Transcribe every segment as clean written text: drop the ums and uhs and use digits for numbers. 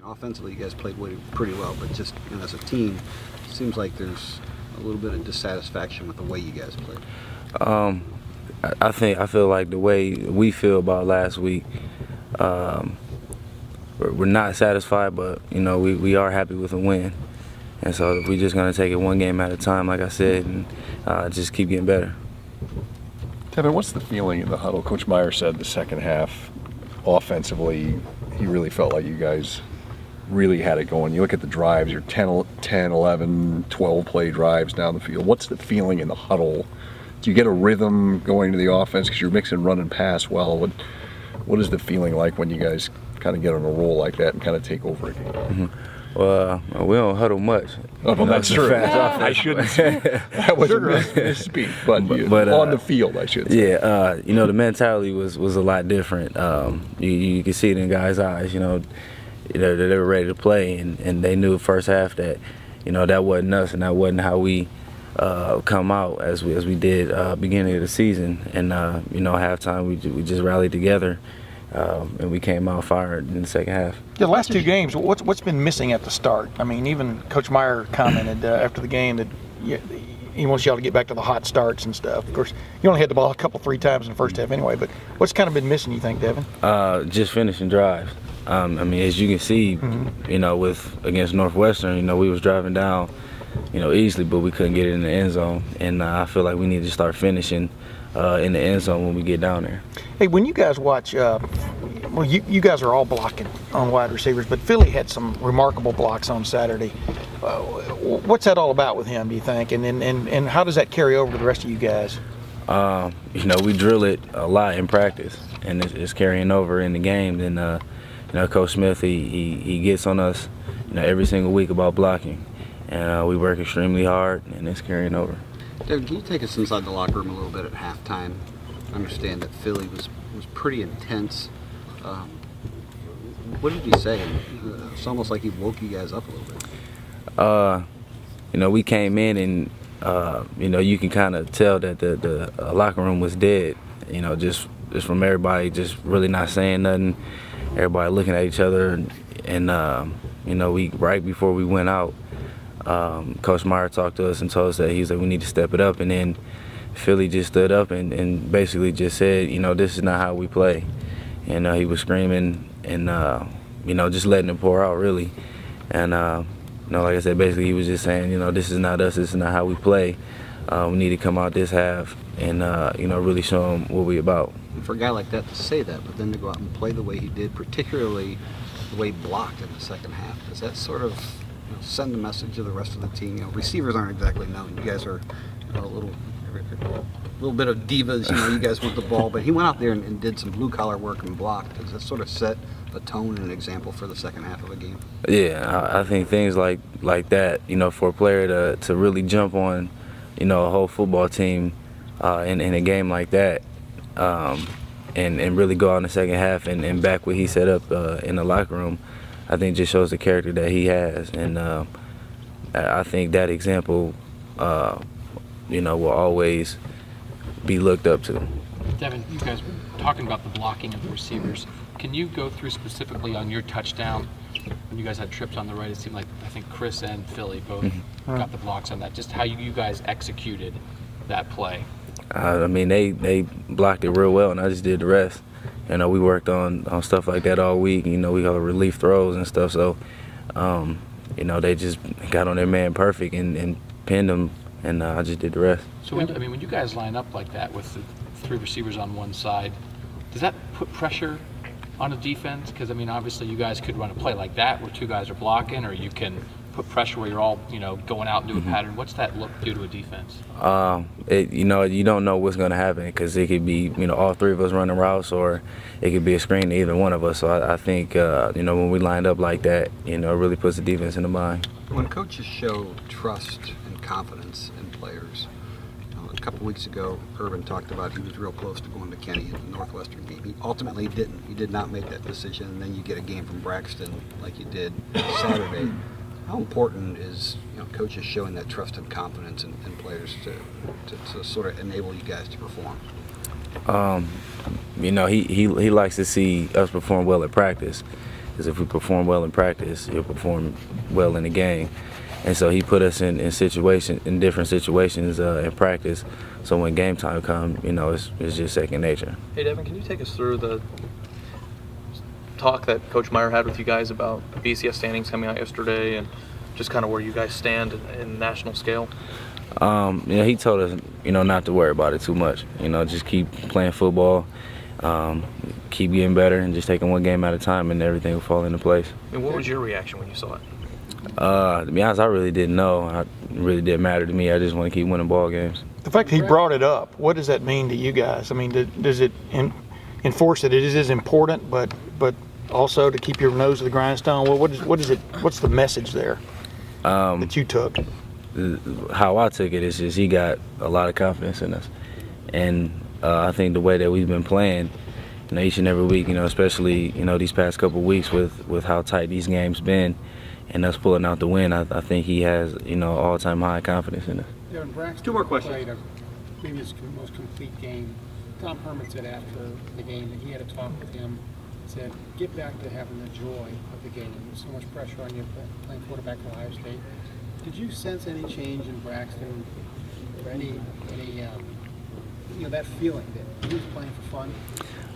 offensively, you guys played pretty well, but just as a team, it seems like there's a little bit of dissatisfaction with the way you guys played. I feel like the way we feel about last week, we're not satisfied, but we are happy with a win, and so we're just gonna take it one game at a time, like I said, and just keep getting better. Devin, what's the feeling in the huddle? Coach Meyer said the second half, offensively, he really felt like you guys really had it going. You look at the drives, your 10, 11, 12 play drives down the field. What's the feeling in the huddle? Do you get a rhythm going to the offense because you're mixing run and pass well? What is the feeling like when you guys kind of get on a roll like that and kind of take over a game? Mm-hmm. Well, we don't huddle much. Oh, well, that's true. I shouldn't. That was a misspeak, but on the field, I should say. Yeah, the mentality was a lot different. You can see it in guys' eyes. They were ready to play, and they knew first half that that wasn't us, and that wasn't how we come out as we did beginning of the season. And halftime we just rallied together. And we came out fired in the second half. Yeah, the last two games, what's been missing at the start? I mean, even Coach Meyer commented after the game that he wants y'all to get back to the hot starts and stuff. Of course, you only had the ball three times in the first half anyway, but what's kind of been missing, you think, Devin? Just finishing drives. I mean, as you can see, against Northwestern, we was driving down, easily, but we couldn't get it in the end zone. And I feel like we need to start finishing in the end zone when we get down there. Hey, when you guys watch, you guys are all blocking on wide receivers, but Philly had some remarkable blocks on Saturday. What's that all about with him, do you think? And how does that carry over to the rest of you guys? We drill it a lot in practice, and it's carrying over in the game. And Coach Smith, he gets on us, every single week about blocking, and we work extremely hard, and it's carrying over. Devin, can you take us inside the locker room a little bit at halftime? I understand that Philly was pretty intense. What did he say? It's almost like he woke you guys up a little bit. We came in and, you can kind of tell that the locker room was dead, just from everybody just really not saying nothing, everybody looking at each other. And we right before we went out, Coach Meyer talked to us and told us that he's like, we need to step it up. And then Philly just stood up and basically just said, this is not how we play. And he was screaming and, just letting it pour out, really. And, like I said, basically he was just saying, this is not us, this is not how we play. We need to come out this half and, really show them what we about. For a guy like that to say that, but then to go out and play the way he did, particularly the way he blocked in the second half, does that sort of send a message to the rest of the team? Receivers aren't exactly known. You guys are a little bit of divas. You guys want the ball, but he went out there and did some blue collar work and blocked. Does that sort of set a tone and an example for the second half of a game? Yeah, I think things like that, for a player to really jump on, a whole football team in a game like that, and really go out in the second half and back what he set up in the locker room, I think just shows the character that he has. And I think that example, will always be looked up to. Devin, you guys were talking about the blocking of the receivers. Can you go through specifically on your touchdown when you guys had trips on the right? It seemed like I think Chris and Philly both got the blocks on that. Just how you guys executed that play. They blocked it real well, and I just did the rest. We worked on stuff like that all week. We got relief throws and stuff. So, they just got on their man perfect and pinned him, and I just did the rest. So, when you guys line up like that with the three receivers on one side, does that put pressure on a defense? Because, obviously you guys could run a play like that where two guys are blocking, or you can put pressure where you're all, going out and do a pattern. What's that look do to a defense? You don't know what's going to happen, because it could be, all three of us running routes, or it could be a screen to either one of us. So I think, when we lined up like that, it really puts the defense in the bind. When coaches show trust and confidence in players, a couple weeks ago, Urban talked about he was real close to going to Kenny in the Northwestern game. He ultimately didn't. He did not make that decision, and then you get a game from Braxton like you did Saturday. How important is coaches showing that trust and confidence in players to sort of enable you guys to perform? He likes to see us perform well at practice, because if we perform well in practice, you'll perform well in the game. And so he put us in different situations in practice. So when game time comes, you know, it's just second nature. Hey, Devin, can you take us through the talk that Coach Meyer had with you guys about BCS standings coming out yesterday and just kind of where you guys stand in national scale? You know, he told us, you know, not to worry about it too much. You know, just keep playing football, keep getting better, and just taking one game at a time, and everything will fall into place. And what was your reaction when you saw it? To be honest, I really didn't know. It really didn't matter to me. I just want to keep winning ball games. The fact that he brought it up, what does that mean to you guys? I mean, does it enforce that it is important, but also to keep your nose to the grindstone? Well, what's the message there that you took? How I took it is just he got a lot of confidence in us, and I think the way that we've been playing, you know, each and every week, you know, especially, you know, these past couple of weeks with how tight these games been, and us pulling out the win, I think he has, you know, all-time high confidence in us. Devin, Braxton 2 more questions. played a previous most complete game. Tom Herman said after the game that he had a talk with him, said, get back to having the joy of the game. There's so much pressure on you playing quarterback at Ohio State. Did you sense any change in Braxton, or any you know, that feeling that he was playing for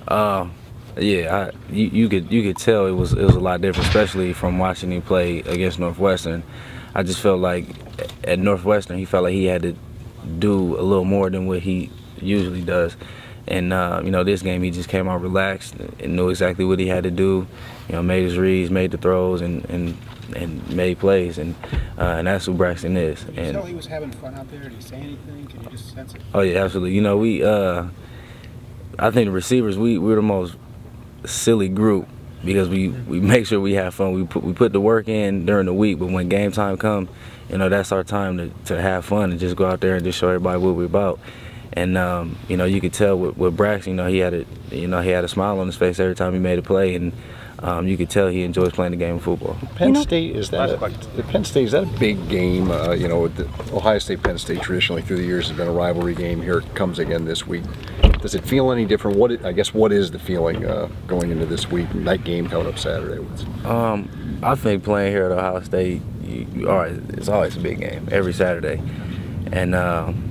fun? Yeah, you could tell it was a lot different, especially from watching him play against Northwestern. I just felt like at Northwestern he felt like he had to do a little more than what he usually does. And you know, this game he just came out relaxed and knew exactly what he had to do. You know, made his reads, made the throws, and made plays, and that's who Braxton is. Did you tell he was having fun out there? Did he say anything? Can you just sense it? Oh yeah, absolutely. You know, we I think the receivers we're the most silly group because we make sure we have fun. We put the work in during the week, but when game time comes, you know, that's our time to have fun and just go out there and just show everybody what we're about. And you know, you could tell with Braxton, he had a smile on his face every time he made a play, and you could tell he enjoys playing the game of football. Penn State, is that a big game? You know, the Ohio State, Penn State traditionally through the years has been a rivalry game. Here it comes again this week. Does it feel any different? What is the feeling going into this week? Night game coming up Saturday. I think playing here at Ohio State, it's always a big game every Saturday, and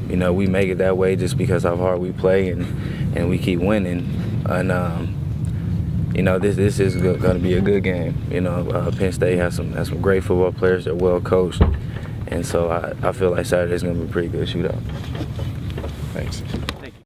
you know, we make it that way just because of how hard we play and we keep winning. And you know, this is going to be a good game. You know, Penn State has some great football players. They're well coached, and so I feel like Saturday's going to be a pretty good shootout. Thanks.